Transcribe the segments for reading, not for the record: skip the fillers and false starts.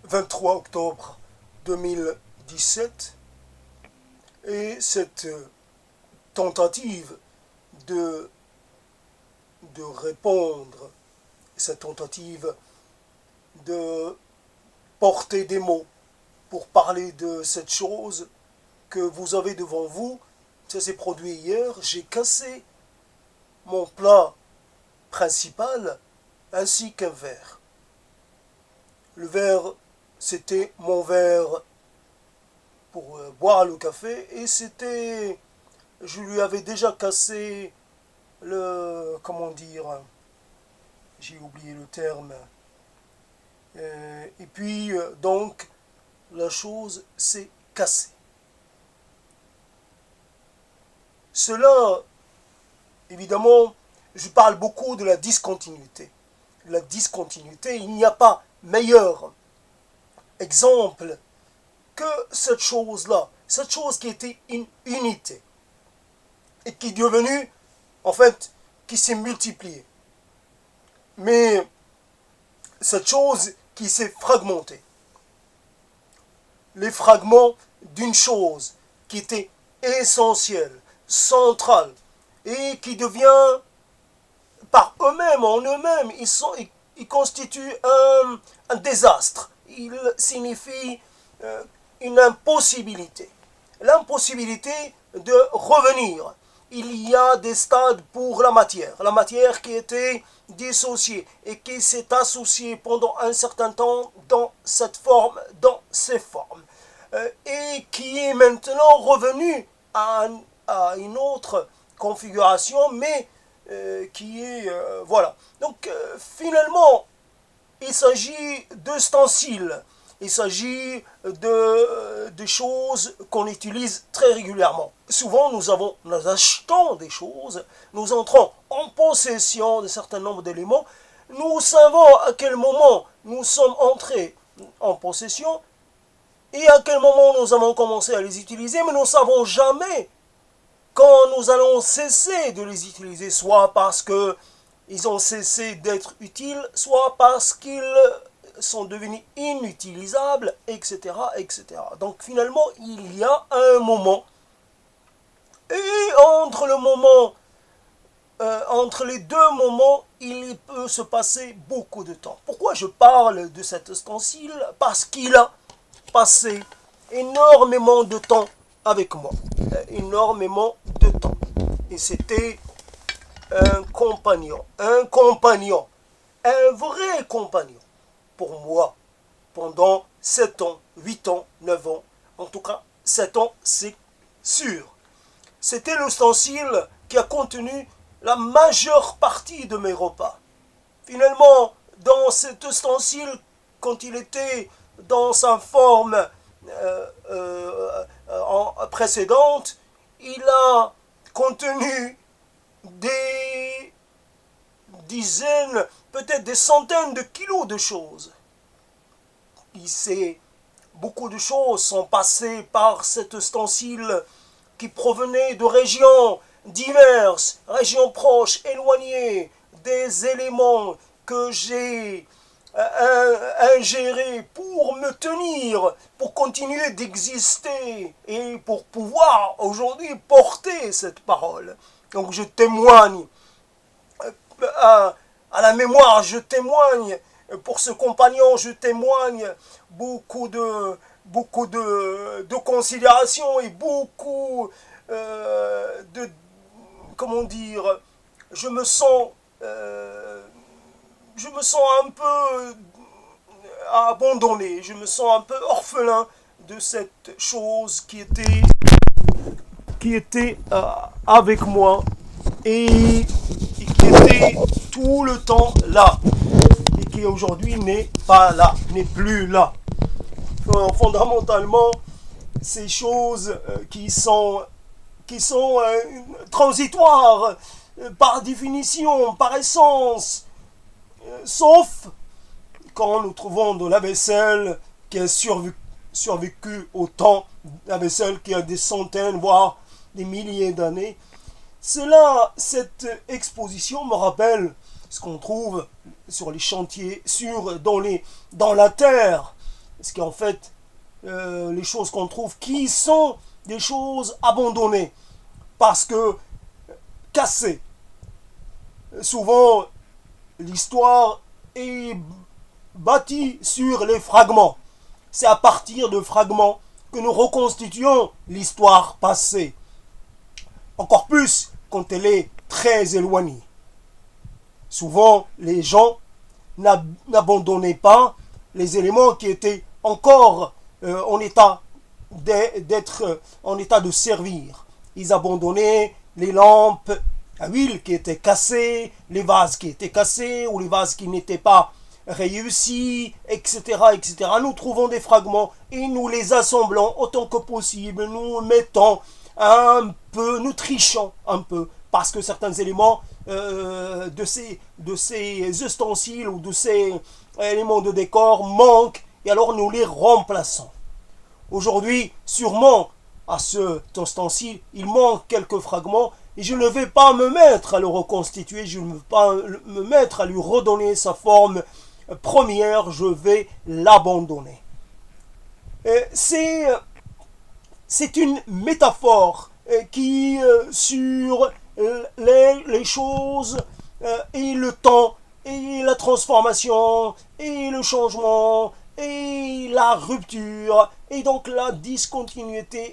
23 octobre 2017 et cette tentative de répondre, cette tentative de porter des mots pour parler de cette chose que vous avez devant vous. Ça s'est produit hier. J'ai cassé mon plat principal ainsi qu'un verre. Le verre, c'était mon verre pour boire le café et c'était, je lui avais déjà cassé le, comment dire, j'ai oublié le terme. Et puis donc la chose s'est cassée. Cela, évidemment, je parle beaucoup de la discontinuité. La discontinuité, il n'y a pas meilleur exemple que cette chose-là, cette chose qui était une unité et qui est devenue, en fait, qui s'est multipliée. Mais cette chose qui s'est fragmentée. Les fragments d'une chose qui était essentielle, centrale, et qui devient, par eux-mêmes, en eux-mêmes, ils constituent un désastre. Ils signifient une impossibilité. L'impossibilité de revenir. Il y a des stades pour la matière qui était dissociée et qui s'est associée pendant un certain temps dans cette forme, dans ces formes, et qui est maintenant revenue à une autre configuration, mais qui est, voilà. Donc finalement, il s'agit d'ustensiles. Il s'agit de choses qu'on utilise très régulièrement. Souvent, nous achetons des choses, nous entrons en possession d'un certain nombre d'éléments. Nous savons à quel moment nous sommes entrés en possession et à quel moment nous avons commencé à les utiliser, mais nous ne savons jamais quand nous allons cesser de les utiliser, soit parce qu'ils ont cessé d'être utiles, soit parce qu'ils sont devenus inutilisables, etc., etc. Donc finalement, il y a un moment, et entre les deux moments, il peut se passer beaucoup de temps. Pourquoi je parle de cet ustensile? Parce qu'il a passé énormément de temps avec moi. Énormément de temps. Et c'était un compagnon, un vrai compagnon pour moi pendant 7 ans, 8 ans, 9 ans. En tout cas, 7 ans, c'est sûr. C'était l'ustensile qui a contenu la majeure partie de mes repas. Finalement, dans cet ustensile, quand il était dans sa forme précédente, il a contenu des dizaines, peut-être des centaines de kilos de choses. Beaucoup de choses sont passées par cet ustensile qui provenait de régions diverses, régions proches, éloignées, des éléments que j'ai ingérés pour me tenir, pour continuer d'exister et pour pouvoir aujourd'hui porter cette parole. Donc je témoigne à la mémoire, je témoigne pour ce compagnon, je témoigne beaucoup de considération et beaucoup de, comment dire, je me sens un peu abandonné, je me sens un peu orphelin de cette chose qui était avec moi et qui était tout le temps là et qui aujourd'hui n'est pas là, n'est plus là. Fondamentalement, ces choses qui sont transitoires par définition, par essence, sauf quand nous trouvons de la vaisselle qui a survécu au temps, la vaisselle qui a des centaines, voire des milliers d'années. Cette exposition me rappelle ce qu'on trouve sur les chantiers, dans la terre, ce qui est en fait les choses qu'on trouve qui sont des choses abandonnées parce que cassées. Souvent, l'histoire est bâtie sur les fragments. C'est à partir de fragments que nous reconstituons l'histoire passée. Encore plus quand elle est très éloignée. Souvent, les gens n'abandonnaient pas les éléments qui étaient encore en état d'être en état de servir. Ils abandonnaient les lampes à huile qui étaient cassées, les vases qui étaient cassés ou les vases qui n'étaient pas réussis, etc., etc. Nous trouvons des fragments et nous les assemblons autant que possible. Nous mettons un peu, nous trichons un peu parce que certains éléments de ces ustensiles ou de ces éléments de décor manquent et alors nous les remplaçons. Aujourd'hui, sûrement, à cet ustensile, il manque quelques fragments et je ne vais pas me mettre à le reconstituer, je ne vais pas me mettre à lui redonner sa forme première, je vais l'abandonner. C'est une métaphore qui, sur les choses et le temps et la transformation et le changement et la rupture et donc la discontinuité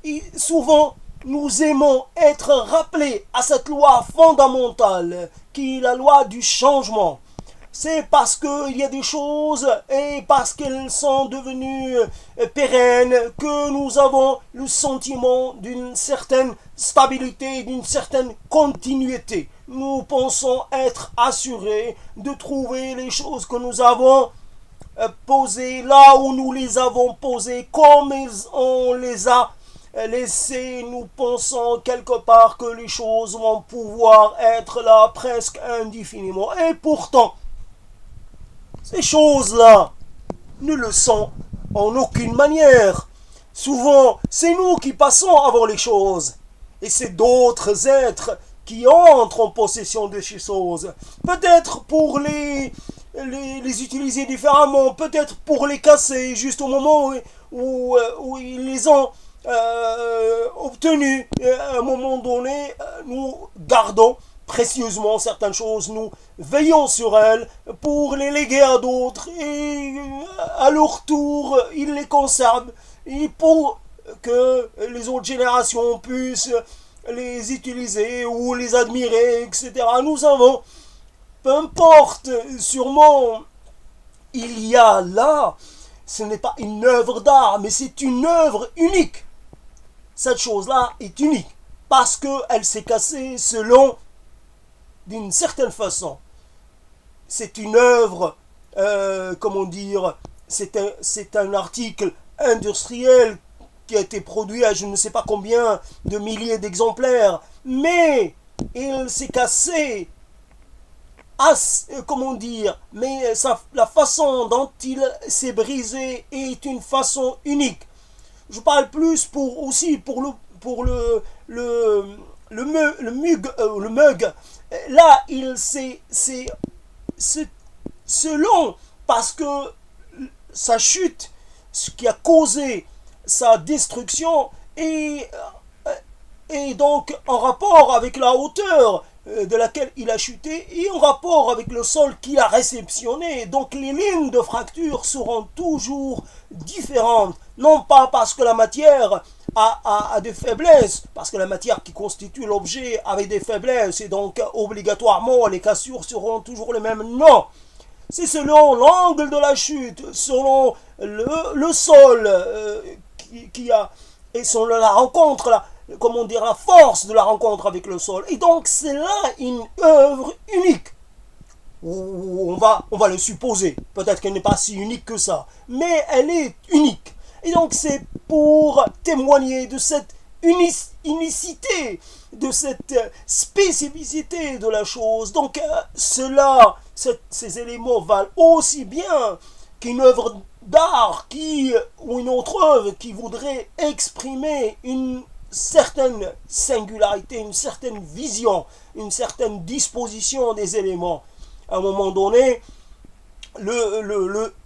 et souvent nous aimons être rappelés à cette loi fondamentale qui est la loi du changement. C'est parce qu'il y a des choses et parce qu'elles sont devenues pérennes que nous avons le sentiment d'une certaine stabilité, d'une certaine continuité. Nous pensons être assurés de trouver les choses que nous avons posées là où nous les avons posées, comme on les a laissées. Nous pensons quelque part que les choses vont pouvoir être là presque indéfiniment. Et pourtant, ces choses-là ne le sont en aucune manière. Souvent, c'est nous qui passons avant les choses. Et c'est d'autres êtres qui entrent en possession de ces choses. Peut-être pour les utiliser différemment, peut-être pour les casser juste au moment où ils les ont obtenus. À un moment donné, nous gardons précieusement certaines choses, nous veillons sur elles pour les léguer à d'autres et à leur tour, ils les conservent et pour que les autres générations puissent les utiliser ou les admirer, etc. Nous avons, peu importe, sûrement, il y a là, ce n'est pas une œuvre d'art, mais c'est une œuvre unique. Cette chose-là est unique parce qu'elle s'est cassée selon d'une certaine façon. C'est une œuvre, comment dire, c'est un article industriel qui a été produit à je ne sais pas combien de milliers d'exemplaires, mais il s'est cassé, comment dire, mais la façon dont il s'est brisé est une façon unique. Je parle plus aussi pour le mug. Là, c'est selon, parce que sa chute, ce qui a causé sa destruction, est donc en rapport avec la hauteur de laquelle il a chuté et en rapport avec le sol qu'il a réceptionné. Donc les lignes de fracture seront toujours différentes. Non pas parce que la matière a des faiblesses, parce que la matière qui constitue l'objet avait des faiblesses et donc obligatoirement les cassures seront toujours les mêmes. Non, c'est selon l'angle de la chute, selon le sol qui a, et selon la rencontre, la force de la rencontre avec le sol. Et donc c'est là une œuvre unique. On va le supposer. Peut-être qu'elle n'est pas si unique que ça, mais elle est unique. Et donc c'est pour témoigner de cette unicité, de cette spécificité de la chose. Donc ces éléments valent aussi bien qu'une œuvre d'art ou une autre œuvre qui voudrait exprimer une certaine singularité, une certaine vision, une certaine disposition des éléments. À un moment donné,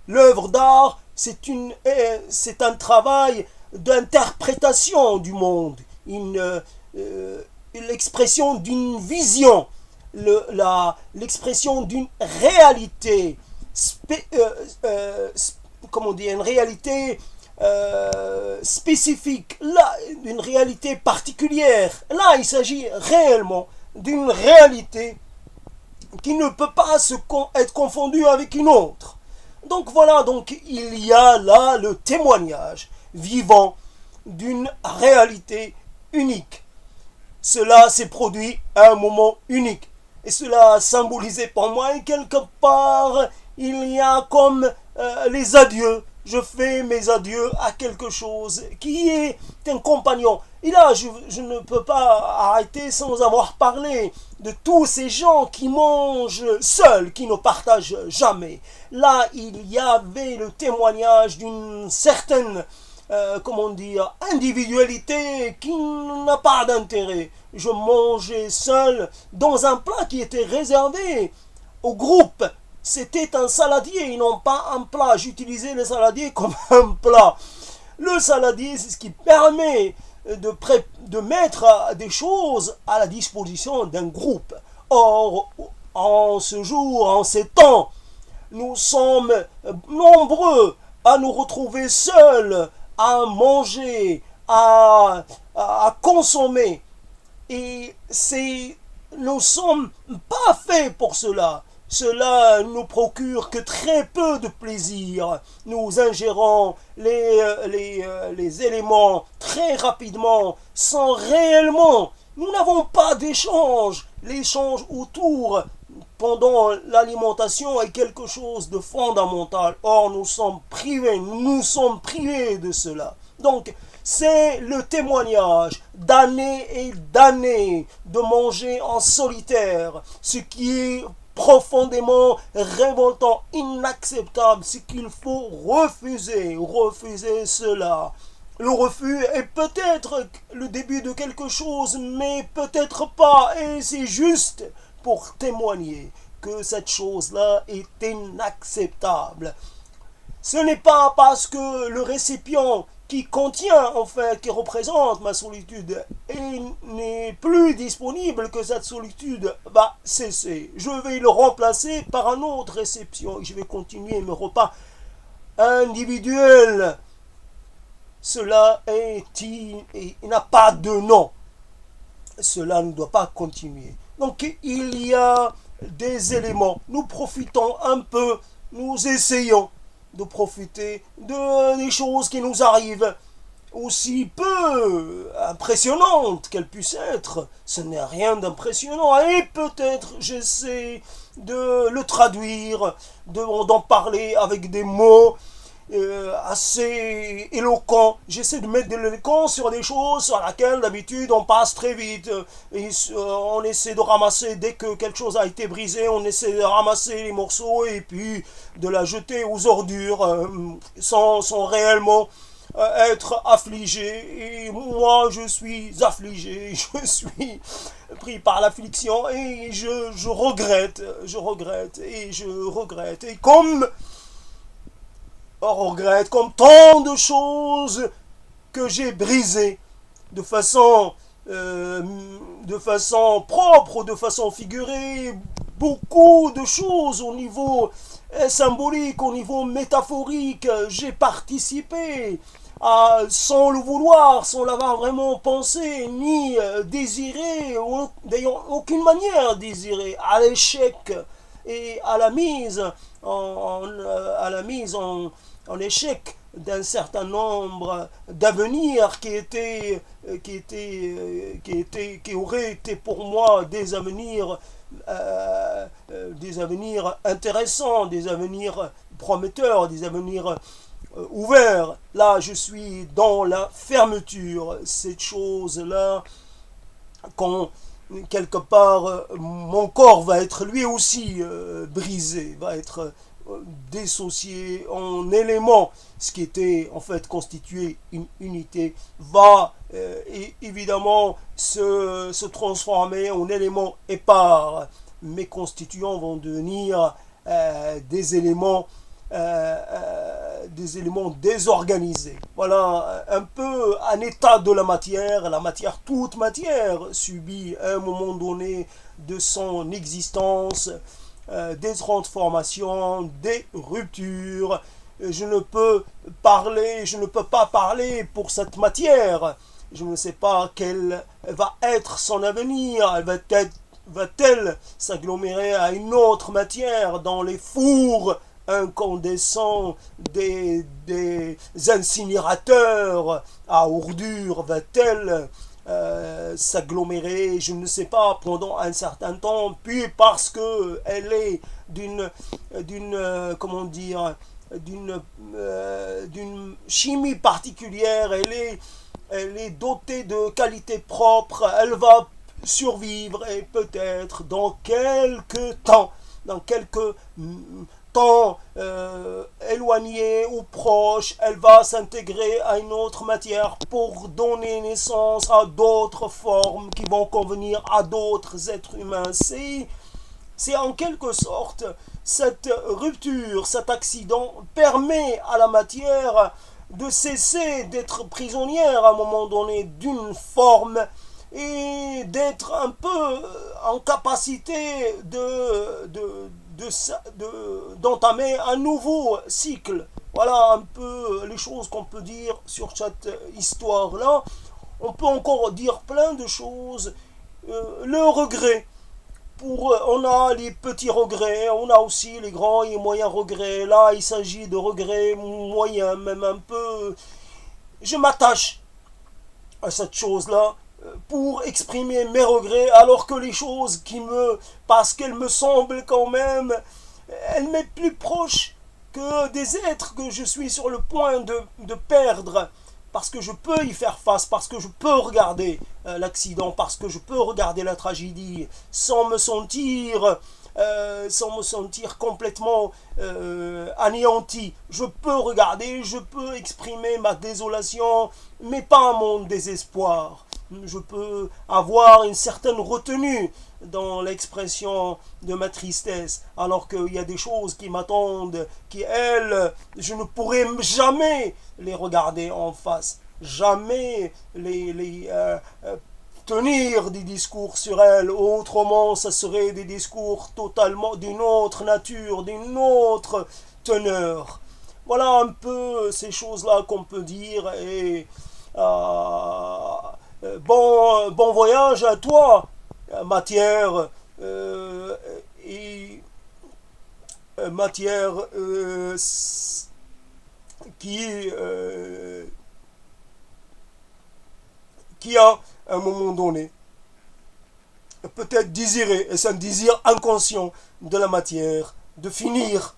L'œuvre d'art, c'est un travail d'interprétation du monde, l'expression d'une vision, l'expression d'une réalité, comment dire, une réalité spécifique, là, d'une réalité particulière. Là, il s'agit réellement d'une réalité qui ne peut pas être confondue avec une autre. Donc voilà, donc il y a là le témoignage vivant d'une réalité unique. Cela s'est produit à un moment unique. Et cela a symbolisé pour moi, et quelque part, il y a comme les adieux. Je fais mes adieux à quelque chose qui est un compagnon. Et là, je ne peux pas arrêter sans avoir parlé de tous ces gens qui mangent seuls, qui ne partagent jamais. Là, il y avait le témoignage d'une certaine, comment dire, individualité qui n'a pas d'intérêt. Je mangeais seul dans un plat qui était réservé au groupe. C'était un saladier et non pas un plat. J'utilisais le saladier comme un plat. Le saladier, c'est ce qui permet de mettre des choses à la disposition d'un groupe. Or, en ce jour, en ces temps, nous sommes nombreux à nous retrouver seuls, à manger, à consommer. Et nous ne sommes pas faits pour cela. Cela nous procure que très peu de plaisir. Nous ingérons les éléments très rapidement, sans réellement. Nous n'avons pas d'échange. L'échange autour pendant l'alimentation est quelque chose de fondamental. Or, nous sommes privés de cela. Donc, c'est le témoignage d'années et d'années de manger en solitaire, ce qui est profondément révoltant, inacceptable, c'est qu'il faut refuser cela. Le refus est peut-être le début de quelque chose, mais peut-être pas, et c'est juste pour témoigner que cette chose-là est inacceptable. Ce n'est pas parce que le récipient qui contient, enfin, qui représente ma solitude, et n'est plus disponible que cette solitude va cesser. Je vais le remplacer par un autre réception et je vais continuer mes repas individuels. Cela il n'a pas de nom. Cela ne doit pas continuer. Donc il y a des éléments. Nous profitons un peu, nous essayons de profiter des choses qui nous arrivent, aussi peu impressionnantes qu'elles puissent être. Ce n'est rien d'impressionnant. Et peut-être j'essaie de le traduire, d'en parler avec des mots assez éloquents. J'essaie de mettre de l'éloquence sur des choses sur lesquelles d'habitude on passe très vite. Et on essaie de ramasser, dès que quelque chose a été brisé, on essaie de ramasser les morceaux et puis de la jeter aux ordures sans réellement être affligé. Et moi je suis affligé, je suis pris par l'affliction et je regrette et je regrette. Et comme tant de choses que j'ai brisées de façon propre, de façon figurée, beaucoup de choses au niveau symbolique, au niveau métaphorique, j'ai participé sans le vouloir, sans l'avoir vraiment pensé, ni désiré, ou d'ailleurs aucune manière désiré, à l'échec et à la mise en échec d'un certain nombre d'avenirs qui auraient été pour moi des avenirs intéressants, des avenirs prometteurs, des avenirs ouverts. Là, je suis dans la fermeture. Cette chose-là, quand quelque part mon corps va être lui aussi brisé, va être dissocié en éléments, ce qui était en fait constitué une unité, va évidemment se transformer en éléments épars. Mes constituants vont devenir des éléments désorganisés. Voilà un peu un état de la matière. La matière, toute matière, subit à un moment donné de son existence des transformations, des ruptures. Je ne peux pas parler pour cette matière. Je ne sais pas quel va être son avenir. Va-t-elle s'agglomérer à une autre matière dans les fours incandescents des incinérateurs à ordures? Va-t-elle s'agglomérer, je ne sais pas, pendant un certain temps, puis parce que elle est comment dire, d'une chimie particulière, elle est dotée de qualités propres, elle va survivre et peut-être dans quelques temps éloigné ou proche, elle va s'intégrer à une autre matière pour donner naissance à d'autres formes qui vont convenir à d'autres êtres humains. C'est en quelque sorte cette rupture, cet accident permet à la matière de cesser d'être prisonnière à un moment donné d'une forme et d'être un peu en capacité d'entamer un nouveau cycle. Voilà un peu les choses qu'on peut dire sur cette histoire-là. On peut encore dire plein de choses. Le regret. On a les petits regrets, on a aussi les grands et moyens regrets. Là, il s'agit de regrets moyens, même un peu. Je m'attache à cette chose-là pour exprimer mes regrets, alors que les choses parce qu'elles me semblent quand même, elles m'est plus proche que des êtres que je suis sur le point de perdre, parce que je peux y faire face, parce que je peux regarder l'accident, parce que je peux regarder la tragédie sans me sentir complètement anéanti. Je peux regarder, je peux exprimer ma désolation, mais pas mon désespoir. Je peux avoir une certaine retenue dans l'expression de ma tristesse, alors qu'il y a des choses qui m'attendent, qui, elles, je ne pourrai jamais les regarder en face, jamais tenir des discours sur elles. Autrement, ça serait des discours totalement d'une autre nature, d'une autre teneur. Voilà un peu ces choses-là qu'on peut dire. Et bon voyage à toi, matière et matière qui qui a à un moment donné peut-être désiré, et c'est un désir inconscient de la matière, de finir,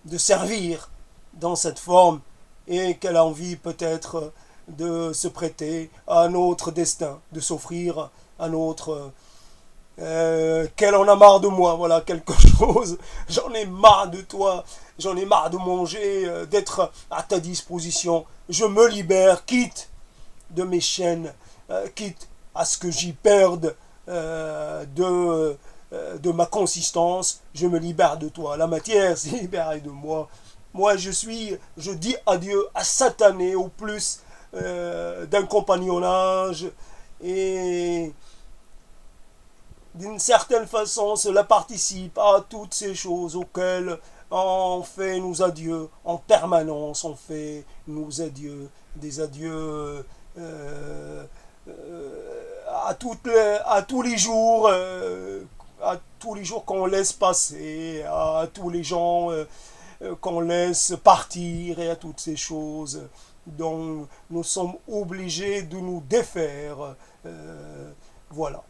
de servir dans cette forme, et qu'elle a envie peut-être de se prêter à un autre destin, de s'offrir un autre qu'elle en a marre de moi, voilà quelque chose, j'en ai marre de toi, j'en ai marre de manger, d'être à ta disposition, je me libère, quitte de mes chaînes, quitte à ce que j'y perde de ma consistance, je me libère de toi, la matière s'est libérée de moi, je dis adieu à Satané au plus d'un compagnonnage, et d'une certaine façon cela participe à toutes ces choses auxquelles on fait nos adieux en permanence, on fait nos adieux, des adieux à tous les jours, qu'on laisse passer, à tous les gens qu'on laisse partir, et à toutes ces choses dont nous sommes obligés de nous défaire. Voilà.